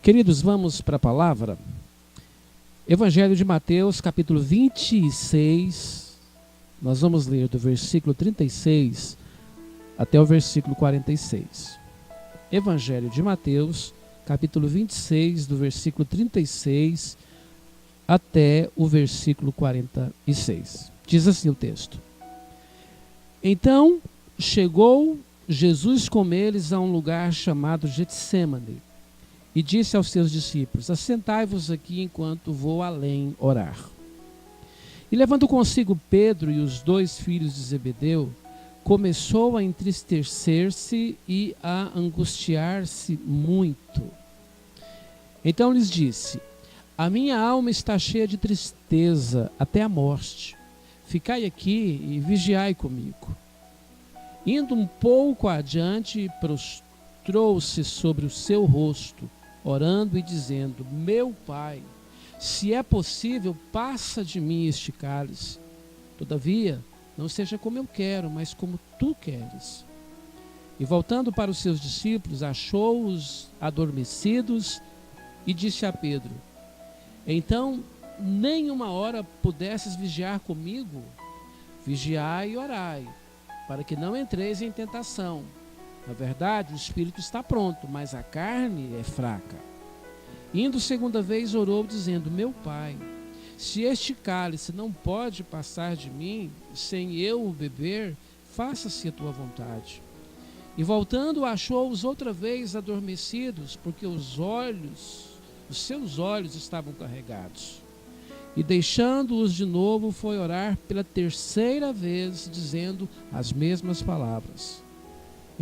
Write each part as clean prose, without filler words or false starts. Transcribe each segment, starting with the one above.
Queridos, vamos para a palavra. Evangelho de Mateus, capítulo 26. Nós vamos ler do versículo 36 até o versículo 46. Evangelho de Mateus, capítulo 26, do versículo 36 até o versículo 46. Diz assim o texto: Então chegou Jesus com eles a um lugar chamado Getsêmani e disse aos seus discípulos: Assentai-vos aqui enquanto vou além orar. E levando consigo Pedro e os dois filhos de Zebedeu, começou a entristecer-se e a angustiar-se muito. Então lhes disse: A minha alma está cheia de tristeza até a morte. Ficai aqui e vigiai comigo. Indo um pouco adiante, prostrou-se sobre o seu rosto, orando e dizendo: Meu Pai, se é possível, passa de mim este cálice. Todavia, não seja como eu quero, mas como tu queres. E voltando para os seus discípulos, achou-os adormecidos e disse a Pedro: Então, nem uma hora pudesses vigiar comigo? Vigiai e orai, para que não entreis em tentação. Na verdade, o espírito está pronto, mas a carne é fraca. Indo segunda vez, orou, dizendo: Meu Pai, se este cálice não pode passar de mim, sem eu o beber, faça-se a tua vontade. E voltando, achou-os outra vez adormecidos, porque os seus olhos estavam carregados. E deixando-os de novo, foi orar pela terceira vez, dizendo as mesmas palavras.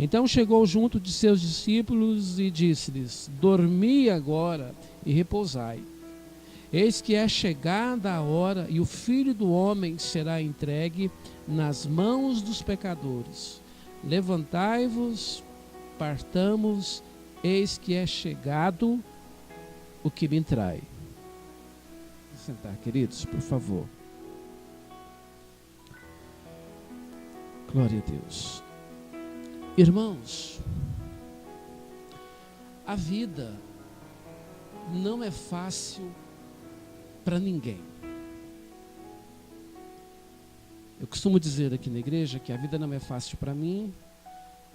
Então chegou junto de seus discípulos e disse-lhes: Dormi agora e repousai. Eis que é chegada a hora e o Filho do Homem será entregue nas mãos dos pecadores. Levantai-vos, partamos, eis que é chegado o que me trai. Vou sentar, queridos, por favor. Glória a Deus. Irmãos, a vida não é fácil para ninguém. Eu costumo dizer aqui na igreja que a vida não é fácil para mim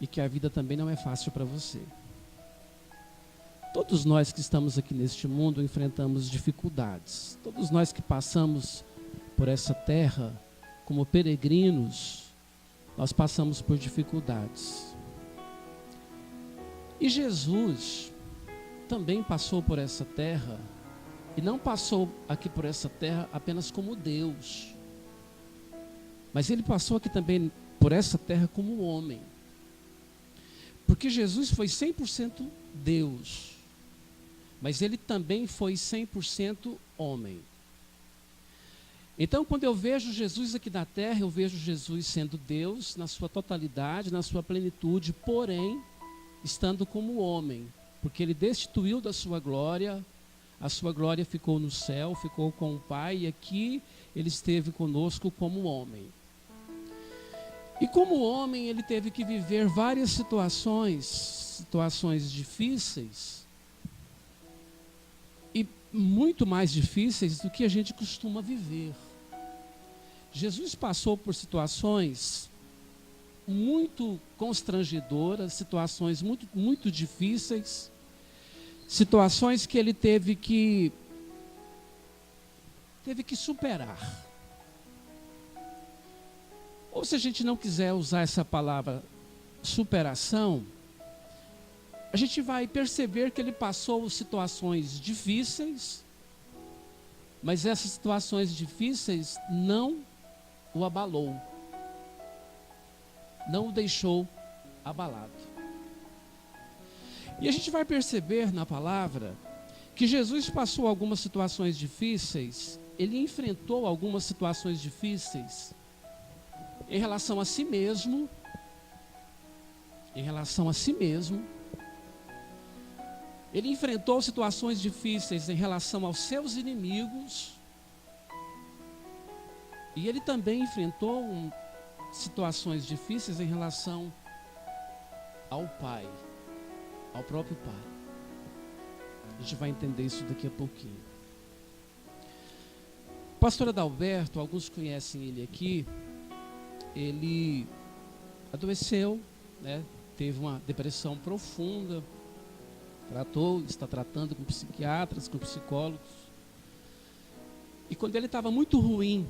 e que a vida também não é fácil para você. Todos nós que estamos aqui neste mundo enfrentamos dificuldades. Todos nós que passamos por essa terra como peregrinos, nós passamos por dificuldades. E Jesus também passou por essa terra, e não passou aqui por essa terra apenas como Deus, mas ele passou aqui também por essa terra como homem. Porque Jesus foi 100% Deus, mas ele também foi 100% homem. Então, quando eu vejo Jesus aqui na terra, eu vejo Jesus sendo Deus na sua totalidade, na sua plenitude, porém, estando como homem, porque ele destituiu da sua glória, a sua glória ficou no céu, ficou com o Pai, e aqui ele esteve conosco como homem. E como homem, ele teve que viver várias situações difíceis, e muito mais difíceis do que a gente costuma viver. Jesus passou por situações muito constrangedoras, situações muito difíceis, situações que ele teve que superar. Ou se a gente não quiser usar essa palavra superação, a gente vai perceber que ele passou situações difíceis, mas essas situações difíceis não o abalou, não o deixou abalado. E a gente vai perceber na palavra que Jesus passou algumas situações difíceis, ele enfrentou algumas situações difíceis em relação a si mesmo, ele enfrentou situações difíceis em relação aos seus inimigos, e ele também enfrentou situações difíceis em relação ao Pai, ao próprio Pai. A gente vai entender isso daqui a pouquinho. O pastor Adalberto, alguns conhecem ele aqui, ele adoeceu, né? Teve uma depressão profunda, está tratando com psiquiatras, com psicólogos. E quando ele estava muito ruim,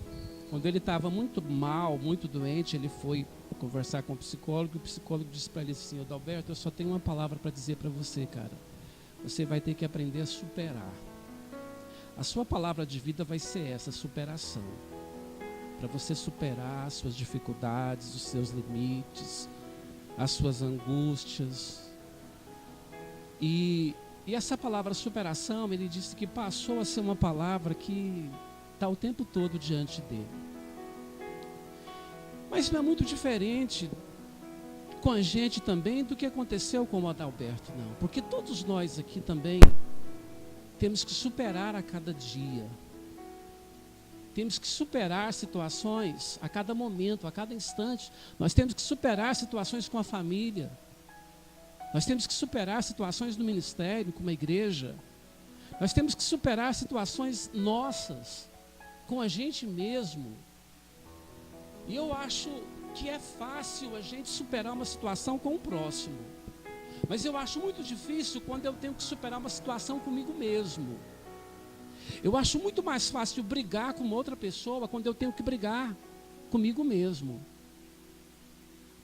quando ele estava muito mal, muito doente, ele foi conversar com o psicólogo, e o psicólogo disse para ele assim: Adalberto, eu só tenho uma palavra para dizer para você, cara. Você vai ter que aprender a superar. A sua palavra de vida vai ser essa, superação. Para você superar as suas dificuldades, os seus limites, as suas angústias. E essa palavra superação, ele disse que passou a ser uma palavra que está o tempo todo diante dele. Mas não é muito diferente com a gente também do que aconteceu com o Adalberto, não. Porque todos nós aqui também temos que superar a cada dia. Temos que superar situações a cada momento, a cada instante. Nós temos que superar situações com a família. Nós temos que superar situações no ministério, com a igreja. Nós temos que superar situações nossas, com a gente mesmo. E eu acho que é fácil a gente superar uma situação com o próximo. Mas eu acho muito difícil quando eu tenho que superar uma situação comigo mesmo. Eu acho muito mais fácil brigar com outra pessoa quando eu tenho que brigar comigo mesmo.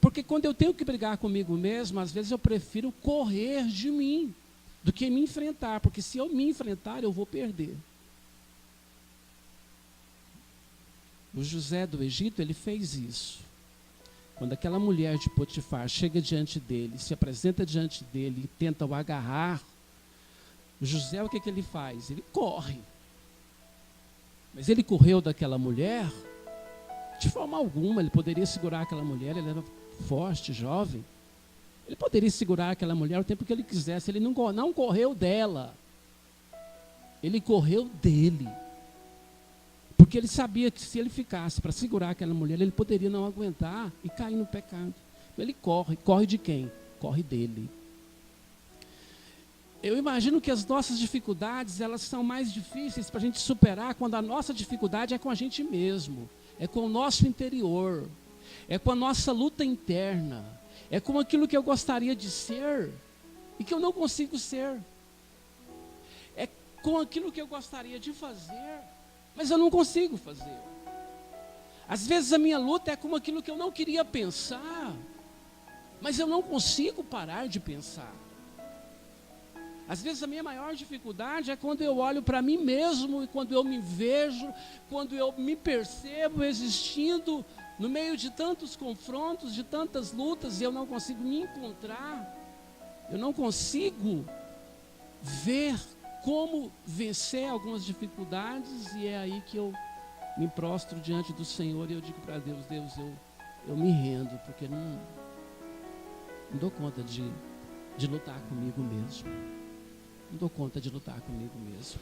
Porque quando eu tenho que brigar comigo mesmo, às vezes eu prefiro correr de mim do que me enfrentar. Porque se eu me enfrentar, eu vou perder. O José do Egito, ele fez isso. Quando aquela mulher de Potifar chega diante dele, se apresenta diante dele e tenta o agarrar, o José, o que ele faz? Ele corre. Mas ele correu daquela mulher de forma alguma. Ele poderia segurar aquela mulher, ele era forte, jovem. Ele poderia segurar aquela mulher o tempo que ele quisesse. Ele não correu dela. Ele correu dele. Porque ele sabia que se ele ficasse para segurar aquela mulher, ele poderia não aguentar e cair no pecado. Então ele corre. Corre de quem? Corre dele. Eu imagino que as nossas dificuldades, elas são mais difíceis para a gente superar quando a nossa dificuldade é com a gente mesmo. É com o nosso interior. É com a nossa luta interna. É com aquilo que eu gostaria de ser e que eu não consigo ser. É com aquilo que eu gostaria de fazer, mas eu não consigo fazer. Às vezes a minha luta é com aquilo que eu não queria pensar, mas eu não consigo parar de pensar. Às vezes a minha maior dificuldade é quando eu olho para mim mesmo e quando eu me vejo, quando eu me percebo existindo no meio de tantos confrontos, de tantas lutas, e eu não consigo me encontrar, eu não consigo ver como vencer algumas dificuldades, e é aí que eu me prostro diante do Senhor e eu digo para Deus: Deus, eu me rendo, porque não dou conta de lutar comigo mesmo. Não dou conta de lutar comigo mesmo.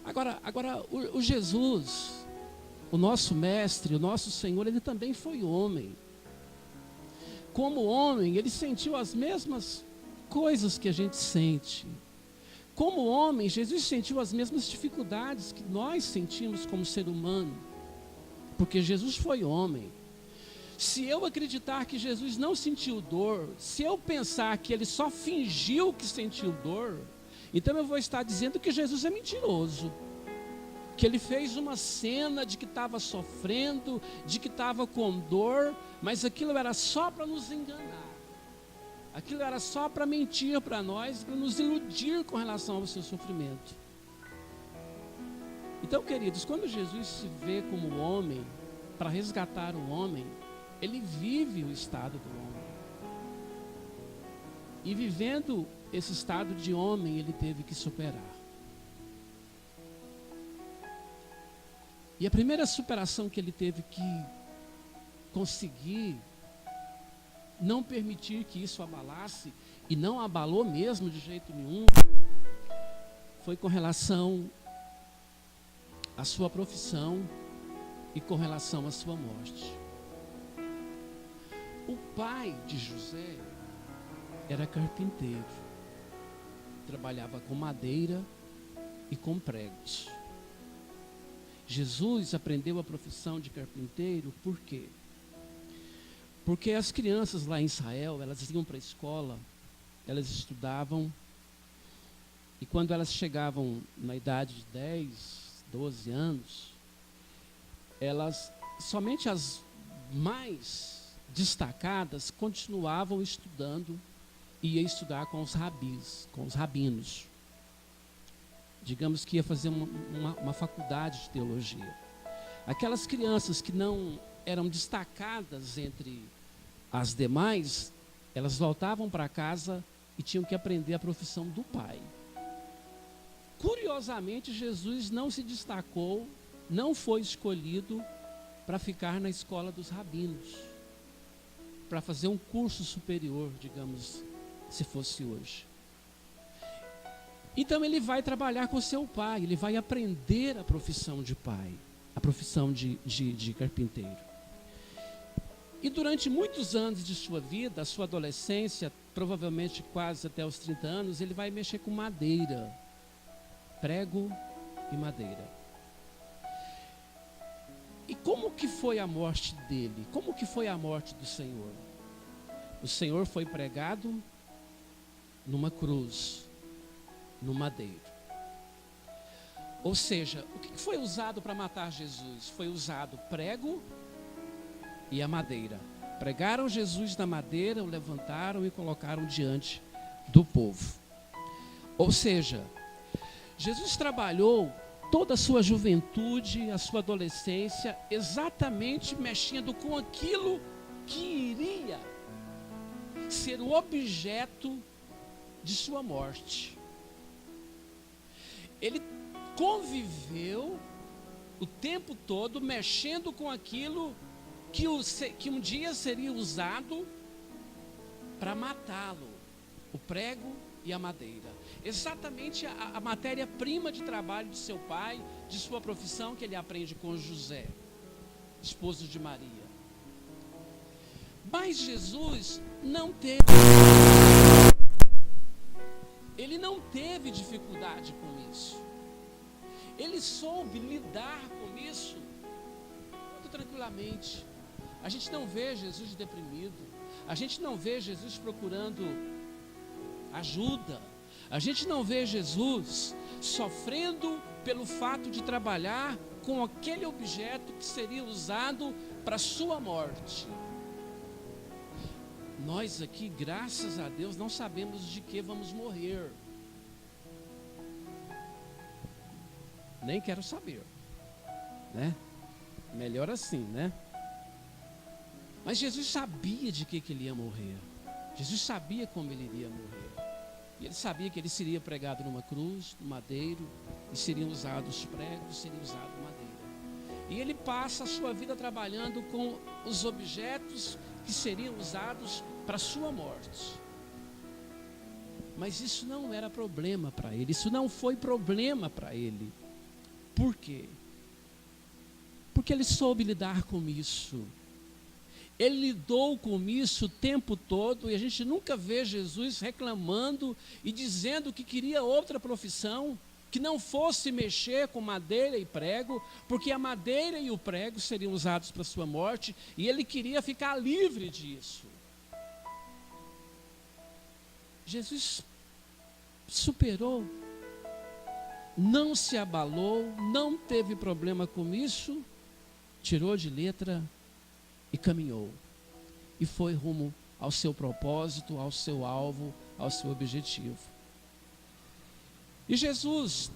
Agora o Jesus, o nosso mestre, o nosso Senhor, ele também foi homem. Como homem, ele sentiu as mesmas coisas que a gente sente. Como homem, Jesus sentiu as mesmas dificuldades que nós sentimos como ser humano. Porque Jesus foi homem. Se eu acreditar que Jesus não sentiu dor, se eu pensar que ele só fingiu que sentiu dor, então eu vou estar dizendo que Jesus é mentiroso. Que ele fez uma cena de que estava sofrendo, de que estava com dor, mas aquilo era só para nos enganar. Aquilo era só para mentir para nós, para nos iludir com relação ao seu sofrimento. Então, queridos, quando Jesus se vê como homem, para resgatar o homem, ele vive o estado do homem. E vivendo esse estado de homem, ele teve que superar. E a primeira superação que ele teve que conseguir, não permitir que isso abalasse, e não abalou mesmo de jeito nenhum, foi com relação à sua profissão e com relação à sua morte. O pai de José era carpinteiro. trabalhava com madeira e com pregos. Jesus aprendeu a profissão de carpinteiro por quê? Porque as crianças lá em Israel, elas iam para a escola, elas estudavam, e quando elas chegavam na idade de 10, 12 anos, somente as mais destacadas continuavam estudando e ia estudar com os rabis, com os rabinos. Digamos que ia fazer uma faculdade de teologia. Aquelas crianças que não eram destacadas entre as demais, elas voltavam para casa e tinham que aprender a profissão do pai. Curiosamente, Jesus não se destacou, não foi escolhido para ficar na escola dos rabinos, para fazer um curso superior, digamos, se fosse hoje. Então ele vai trabalhar com seu pai, ele vai aprender a profissão de pai, a profissão de carpinteiro. E durante muitos anos de sua vida, a sua adolescência, provavelmente quase até os 30 anos, ele vai mexer com madeira, prego e madeira. E como que foi a morte dele? Como que foi a morte do Senhor? O Senhor foi pregado numa cruz, no madeiro. Ou seja, o que foi usado para matar Jesus? Foi usado prego e a madeira. Pregaram Jesus na madeira, o levantaram e colocaram diante do povo. Ou seja, Jesus trabalhou toda a sua juventude, a sua adolescência, exatamente mexendo com aquilo que iria ser o objeto de sua morte. Ele conviveu o tempo todo mexendo com aquilo que um dia seria usado para matá-lo, o prego e a madeira. Exatamente a matéria-prima de trabalho de seu pai, de sua profissão, que ele aprende com José, esposo de Maria. Mas Jesus ele não teve dificuldade com isso. Ele soube lidar com isso muito tranquilamente. A gente não vê Jesus deprimido. A gente não vê Jesus procurando ajuda. A gente não vê Jesus sofrendo pelo fato de trabalhar com aquele objeto que seria usado para sua morte. Nós aqui, graças a Deus, não sabemos de que vamos morrer. Nem quero saber, né? Melhor assim, né? Mas Jesus sabia de que ele ia morrer. Jesus sabia como ele iria morrer. E ele sabia que ele seria pregado numa cruz, no madeiro, e seriam usados pregos, seria usado madeira. E ele passa a sua vida trabalhando com os objetos que seriam usados para a sua morte. Mas isso não era problema para ele, isso não foi problema para ele. Por quê? Porque ele soube lidar com isso. Ele lidou com isso o tempo todo, e a gente nunca vê Jesus reclamando e dizendo que queria outra profissão, que não fosse mexer com madeira e prego, porque a madeira e o prego seriam usados para sua morte, e ele queria ficar livre disso. Jesus superou, não se abalou, não teve problema com isso, tirou de letra e caminhou. E foi rumo ao seu propósito, ao seu alvo, ao seu objetivo. E Jesus,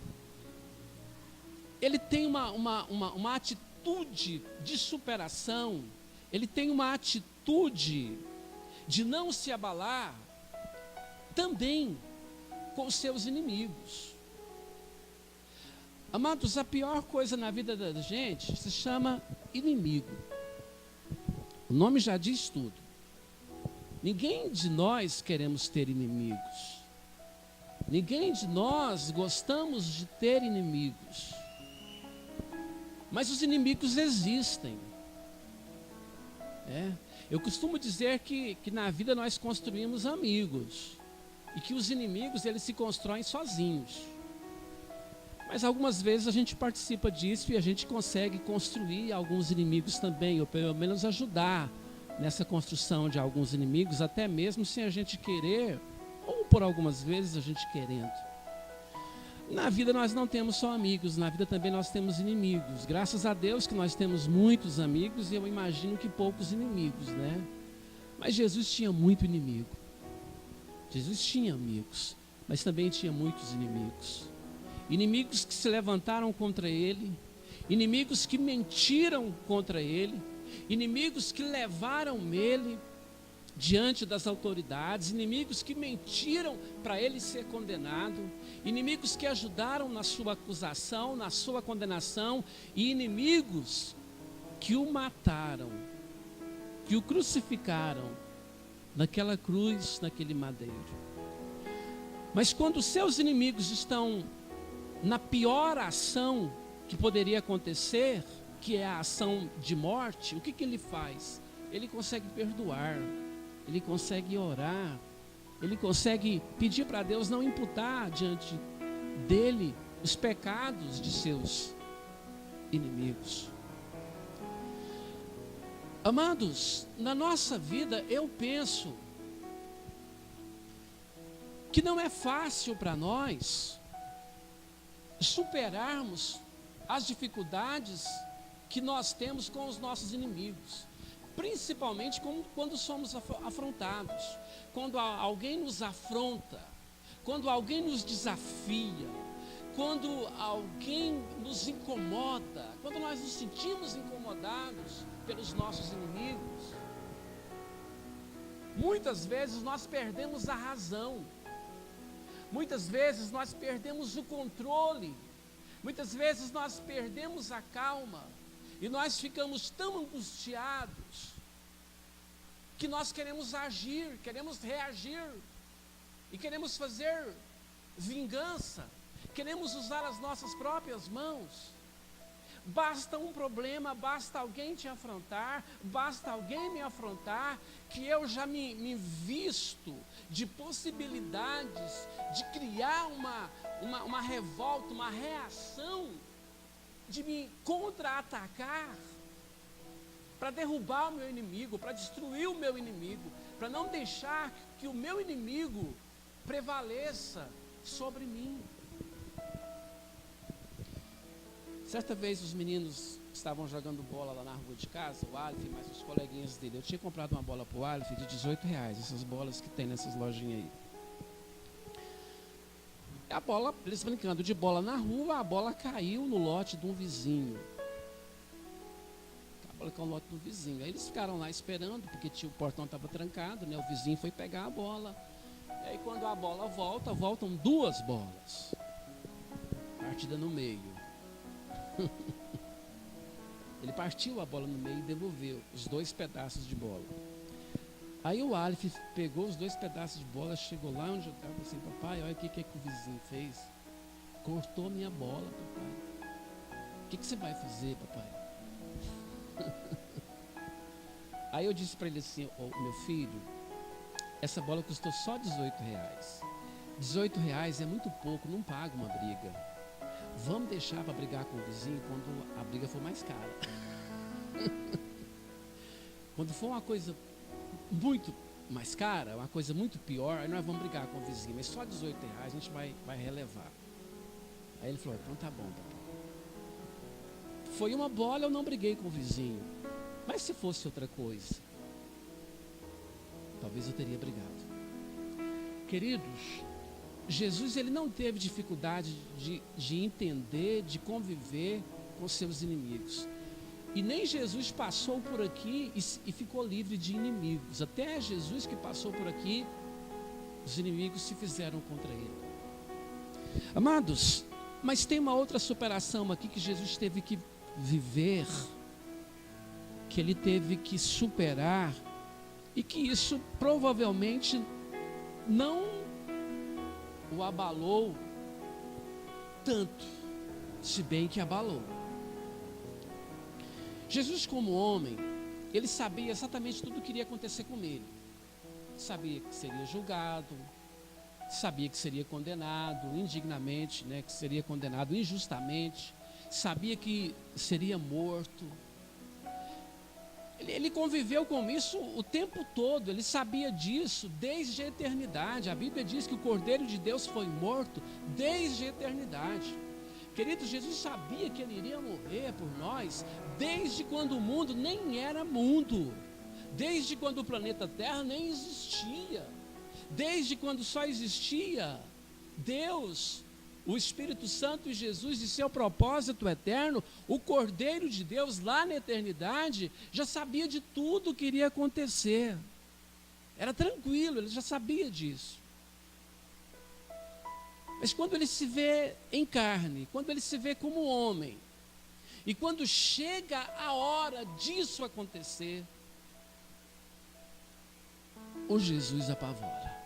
ele tem uma atitude de superação, ele tem uma atitude de não se abalar também com os seus inimigos. Amados, a pior coisa na vida da gente se chama inimigo. O nome já diz tudo. Ninguém de nós queremos ter inimigos. Ninguém de nós gostamos de ter inimigos. Mas os inimigos existem. Eu costumo dizer que na vida nós construímos amigos. e que os inimigos eles se constroem sozinhos. Mas algumas vezes a gente participa disso e a gente consegue construir alguns inimigos também, ou pelo menos ajudar nessa construção de alguns inimigos, até mesmo sem a gente querer, ou por algumas vezes a gente querendo. Na vida nós não temos só amigos, na vida também nós temos inimigos. Graças a Deus que nós temos muitos amigos e eu imagino que poucos inimigos, né? Mas Jesus tinha muito inimigo. Jesus tinha amigos, mas também tinha muitos inimigos. Inimigos que se levantaram contra ele, inimigos que mentiram contra ele, inimigos que levaram ele diante das autoridades, inimigos que mentiram para ele ser condenado, inimigos que ajudaram na sua acusação, na sua condenação, e inimigos que o mataram, que o crucificaram naquela cruz, naquele madeiro. Mas quando seus inimigos estão na pior ação que poderia acontecer, que é a ação de morte, o que ele faz? Ele consegue perdoar, ele consegue orar, ele consegue pedir para Deus não imputar diante dele os pecados de seus inimigos. Amados, na nossa vida eu penso que não é fácil para nós superarmos as dificuldades que nós temos com os nossos inimigos, principalmente quando somos afrontados, quando alguém nos afronta, quando alguém nos desafia, quando alguém nos incomoda, quando nós nos sentimos incomodados pelos nossos inimigos. Muitas vezes nós perdemos a razão, muitas vezes nós perdemos o controle, muitas vezes nós perdemos a calma e nós ficamos tão angustiados que nós queremos agir, queremos reagir e queremos fazer vingança, queremos usar as nossas próprias mãos. Basta um problema, basta alguém te afrontar, basta alguém me afrontar, que eu já me visto de possibilidades de criar uma revolta, uma reação, de me contra-atacar, para derrubar o meu inimigo, para destruir o meu inimigo, para não deixar que o meu inimigo prevaleça sobre mim. Certa vez os meninos estavam jogando bola lá na rua de casa, o Alf e mais os coleguinhas dele. Eu tinha comprado uma bola para o Alf de R$18, essas bolas que tem nessas lojinhas aí. A bola, eles brincando de bola na rua, a bola caiu no lote de um vizinho. A bola caiu no lote do vizinho. Aí eles ficaram lá esperando, porque o portão estava trancado, né? O vizinho foi pegar a bola. E aí quando a bola voltam duas bolas. Partida no meio. Ele partiu a bola no meio e devolveu os 2 pedaços de bola. Aí o Aleph pegou os 2 pedaços de bola, chegou lá onde eu estava assim: papai, olha o que o vizinho fez. Cortou minha bola, papai. O que você vai fazer, papai? Aí eu disse para ele assim: meu filho, essa bola custou só R$18. R$18 é muito pouco, não paga uma briga. Vamos deixar para brigar com o vizinho quando a briga for mais cara. Quando for uma coisa muito mais cara, uma coisa muito pior, aí nós vamos brigar com o vizinho. Mas só R$18 a gente vai relevar. Aí ele falou: então tá bom, papai. Foi uma bola, eu não briguei com o vizinho. Mas se fosse outra coisa, talvez eu teria brigado. Queridos, Jesus ele não teve dificuldade de entender, de conviver com seus inimigos. E nem Jesus passou por aqui e ficou livre de inimigos. Até Jesus que passou por aqui, os inimigos se fizeram contra ele. Amados, mas tem uma outra superação aqui que Jesus teve que viver, que ele teve que superar, e que isso provavelmente não o abalou tanto, se bem que abalou. Jesus, como homem, ele sabia exatamente tudo o que iria acontecer com ele. Sabia que seria julgado, sabia que seria condenado indignamente, né, que seria condenado injustamente, sabia que seria morto. Ele conviveu com isso o tempo todo, ele sabia disso desde a eternidade. A Bíblia diz que o Cordeiro de Deus foi morto desde a eternidade. Queridos, Jesus sabia que ele iria morrer por nós desde quando o mundo nem era mundo, desde quando o planeta Terra nem existia, desde quando só existia Deus, o Espírito Santo e Jesus e seu propósito eterno. O Cordeiro de Deus lá na eternidade já sabia de tudo que iria acontecer. Era tranquilo, ele já sabia disso. Mas quando ele se vê em carne, quando ele se vê como homem, e quando chega a hora disso acontecer, o Jesus apavora.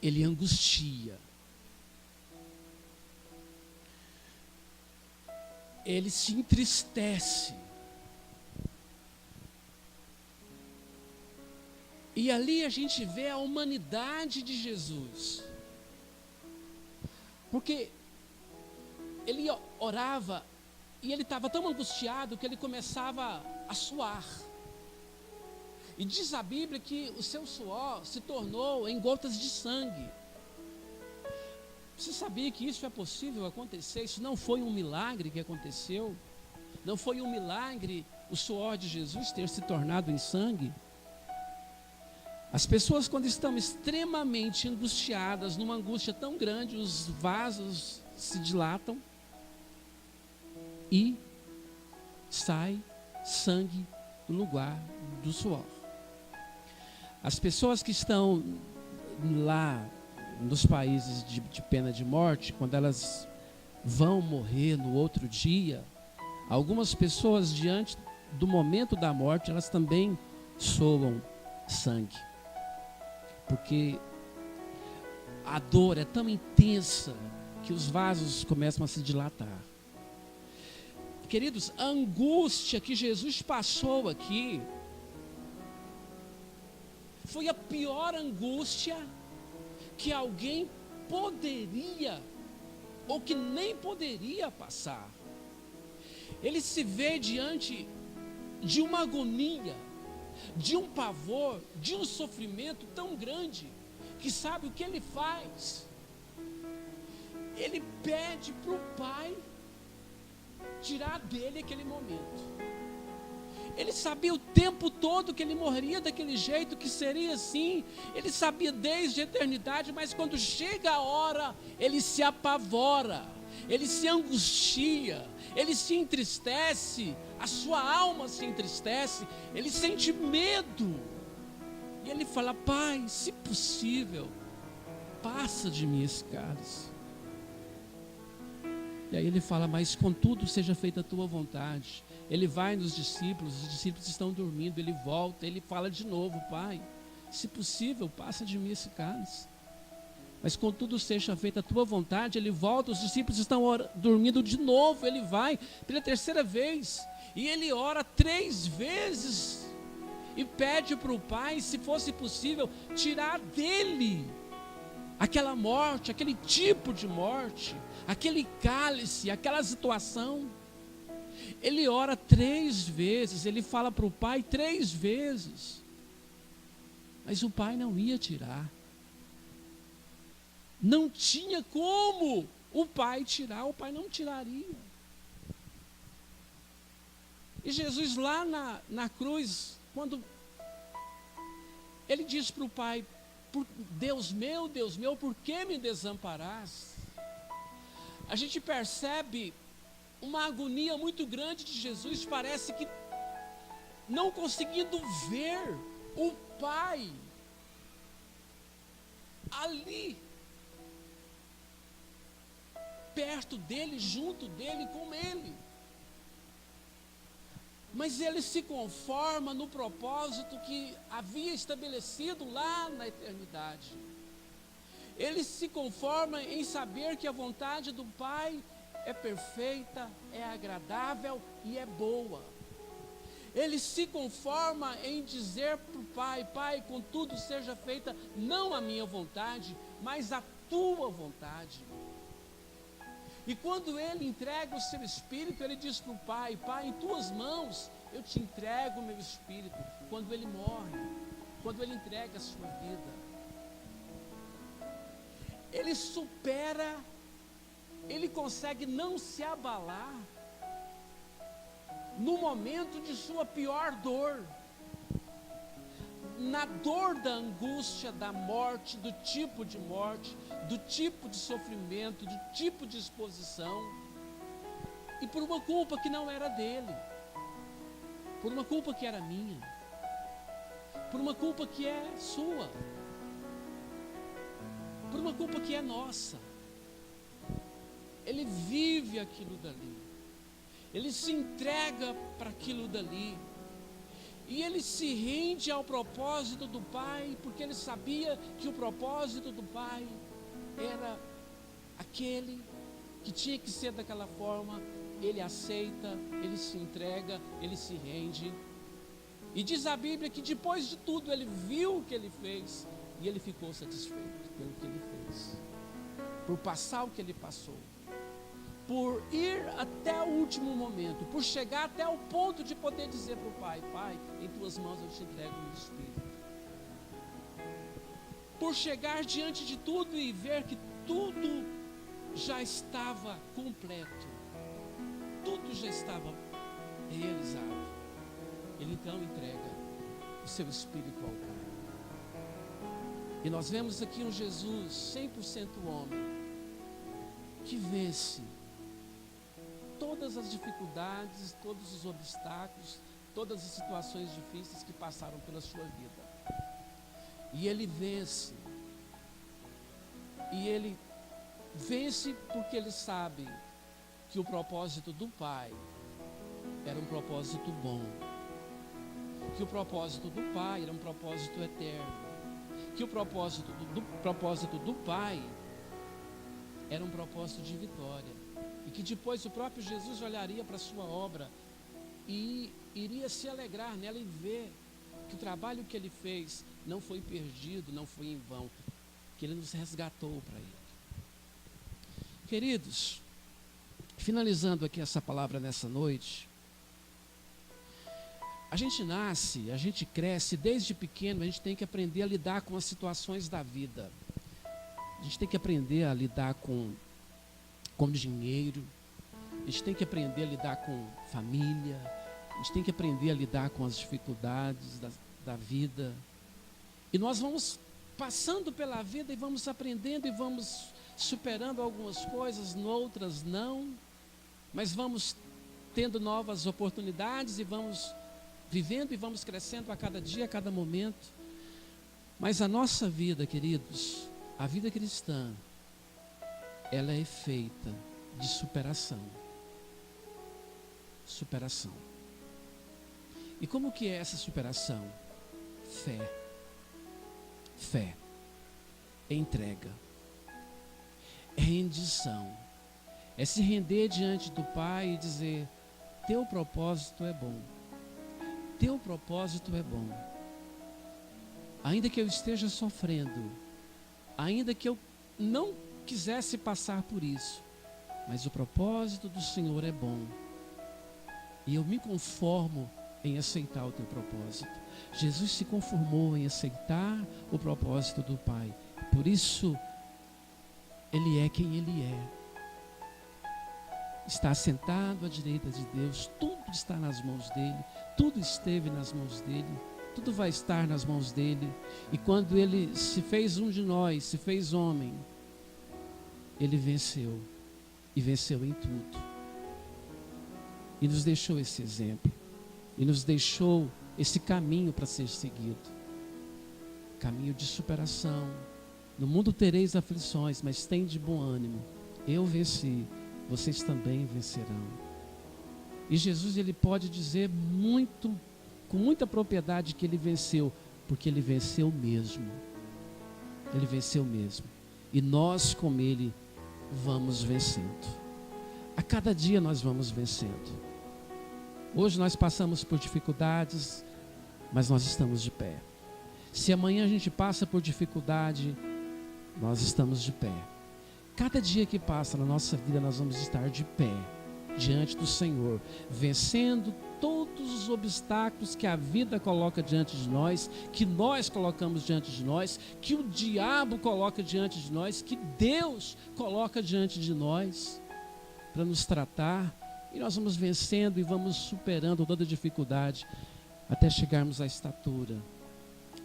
Ele angustia. Ele se entristece. E ali a gente vê a humanidade de Jesus. Porque ele orava e ele estava tão angustiado que ele começava a suar. E diz a Bíblia que o seu suor se tornou em gotas de sangue. Você sabia que isso é possível acontecer? Isso não foi um milagre que aconteceu? Não foi um milagre o suor de Jesus ter se tornado em sangue? As pessoas, quando estão extremamente angustiadas, numa angústia tão grande, os vasos se dilatam e sai sangue no lugar do suor. As pessoas que estão lá nos países de pena de morte, quando elas vão morrer no outro dia, algumas pessoas, diante do momento da morte, elas também soam sangue. Porque a dor é tão intensa que os vasos começam a se dilatar. Queridos, a angústia que Jesus passou aqui foi a pior angústia que alguém poderia ou que nem poderia passar. Ele se vê diante de uma agonia, de um pavor, de um sofrimento tão grande, que sabe o que ele faz? Ele pede para o Pai tirar dele aquele momento. Ele sabia o tempo todo que ele morreria daquele jeito, que seria assim. Ele sabia desde a eternidade, mas quando chega a hora, ele se apavora, ele se angustia, ele se entristece, a sua alma se entristece, ele sente medo. E ele fala: Pai, se possível, passa de mim esse cálice. E aí ele fala: mas contudo seja feita a tua vontade. Ele vai nos discípulos, os discípulos estão dormindo, ele volta, ele fala de novo: Pai, se possível, passa de mim esse cálice. Mas contudo seja feita a tua vontade. Ele volta, os discípulos estão dormindo de novo, ele vai pela terceira vez, e ele ora 3 vezes, e pede para o Pai, se fosse possível, tirar dele aquela morte, aquele tipo de morte, aquele cálice, aquela situação. Ele ora 3 vezes, ele fala para o Pai 3 vezes, mas o Pai não ia tirar. Não tinha como o Pai tirar, o Pai não tiraria. E Jesus lá na cruz, quando ele diz para o Pai: Deus meu, por que me desamparaste? A gente percebe uma agonia muito grande de Jesus, parece que não conseguindo ver o Pai ali, perto dele, junto dele, com ele. Mas ele se conforma no propósito que havia estabelecido lá na eternidade. Ele se conforma em saber que a vontade do Pai é perfeita, é agradável e é boa. Ele se conforma em dizer para o Pai: Pai, contudo seja feita não a minha vontade, mas a tua vontade. E quando ele entrega o seu espírito, ele diz para o Pai: Pai, em tuas mãos eu te entrego o meu espírito. Quando ele morre, quando ele entrega a sua vida, ele supera, ele consegue não se abalar no momento de sua pior dor, na dor da angústia, da morte, do tipo de morte, do tipo de sofrimento, do tipo de exposição, e por uma culpa que não era dele, por uma culpa que era minha, por uma culpa que é sua, por uma culpa que é nossa. Ele vive aquilo dali, ele se entrega para aquilo dali, e ele se rende ao propósito do Pai, porque ele sabia que o propósito do Pai era aquele que tinha que ser daquela forma. Ele aceita, ele se entrega, ele se rende. E diz a Bíblia que depois de tudo ele viu o que ele fez e ele ficou satisfeito pelo que ele fez, por passar o que ele passou, por ir até o último momento, por chegar até o ponto de poder dizer para o Pai: Pai, em tuas mãos eu te entrego o meu espírito. Por chegar diante de tudo e ver que tudo já estava completo, tudo já estava realizado. Ele então entrega o seu espírito ao Pai. E nós vemos aqui um Jesus 100% homem, que vence todas as dificuldades, todos os obstáculos, todas as situações difíceis que passaram pela sua vida. E ele vence. E ele vence porque ele sabe que o propósito do Pai era um propósito bom, que o propósito do Pai era um propósito eterno, que o propósito do Pai era um propósito de vitória, e que depois o próprio Jesus olharia para a sua obra e iria se alegrar nela e ver que o trabalho que ele fez não foi perdido, não foi em vão, que ele nos resgatou para ele. Queridos, finalizando aqui essa palavra nessa noite, a gente nasce, a gente cresce, desde pequeno a gente tem que aprender a lidar com as situações da vida. A gente tem que aprender a lidar com dinheiro, a gente tem que aprender a lidar com família, a gente tem que aprender a lidar com as dificuldades da vida. E nós vamos passando pela vida e vamos aprendendo e vamos superando algumas coisas, outras não, mas vamos tendo novas oportunidades e vamos vivendo e vamos crescendo a cada dia, a cada momento. Mas a nossa vida, queridos, a vida cristã, ela é feita de superação. Superação. E como que é essa superação? Fé. Fé. É entrega. É rendição. É se render diante do Pai e dizer: teu propósito é bom. Teu propósito é bom. Ainda que eu esteja sofrendo, ainda que eu não quisesse passar por isso, mas o propósito do Senhor é bom, e eu me conformo em aceitar o teu propósito. Jesus se conformou em aceitar o propósito do Pai, por isso Ele é quem Ele é. Está sentado à direita de Deus, tudo está nas mãos dele, tudo esteve nas mãos dele, tudo vai estar nas mãos dele. E quando ele se fez um de nós, se fez homem, ele venceu, e venceu em tudo, e nos deixou esse exemplo, e nos deixou esse caminho para ser seguido, caminho de superação. No mundo tereis aflições, mas tem de bom ânimo, eu venci, vocês também vencerão. E Jesus, ele pode dizer com muita propriedade que ele venceu, porque ele venceu mesmo. Ele venceu mesmo. E nós, com ele, vamos vencendo. A cada dia nós vamos vencendo. Hoje nós passamos por dificuldades, mas nós estamos de pé. Se amanhã a gente passa por dificuldade, nós estamos de pé. Cada dia que passa na nossa vida, nós vamos estar de pé diante do Senhor, vencendo todos os obstáculos que a vida coloca diante de nós, que nós colocamos diante de nós, que o diabo coloca diante de nós, que Deus coloca diante de nós para nos tratar. E nós vamos vencendo e vamos superando toda dificuldade até chegarmos à estatura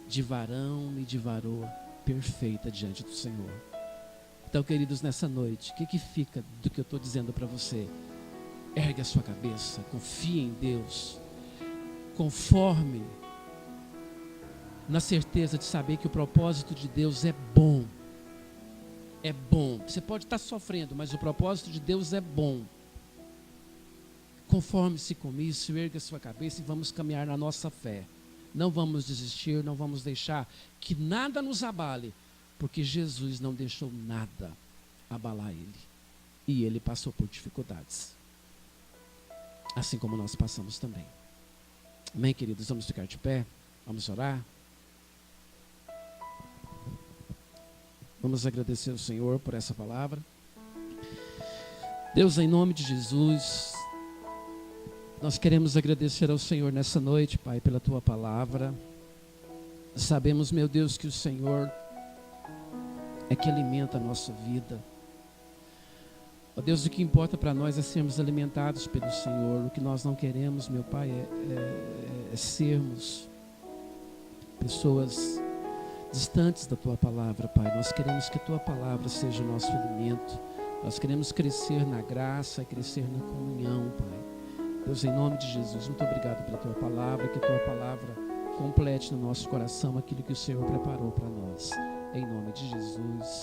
de varão e de varoa perfeita diante do Senhor. Então, queridos, nessa noite, o que fica do que eu estou dizendo para você? Ergue a sua cabeça, confie em Deus, conforme na certeza de saber que o propósito de Deus é bom. É bom. Você pode estar sofrendo, mas o propósito de Deus é bom. Conforme-se com isso, erga a sua cabeça e vamos caminhar na nossa fé. Não vamos desistir, não vamos deixar que nada nos abale, porque Jesus não deixou nada abalar Ele. E Ele passou por dificuldades, assim como nós passamos também. Amém, queridos? Vamos ficar de pé, vamos orar. Vamos agradecer ao Senhor por essa palavra. Deus, em nome de Jesus, nós queremos agradecer ao Senhor nessa noite, Pai, pela Tua palavra. Sabemos, meu Deus, que o Senhor é que alimenta a nossa vida. Ó Deus, o que importa para nós é sermos alimentados pelo Senhor. O que nós não queremos, meu Pai, é sermos pessoas distantes da Tua palavra, Pai. Nós queremos que a Tua palavra seja o nosso alimento. Nós queremos crescer na graça, crescer na comunhão, Pai. Deus, em nome de Jesus, muito obrigado pela Tua palavra, que a Tua palavra complete no nosso coração aquilo que o Senhor preparou para nós. Em nome de Jesus.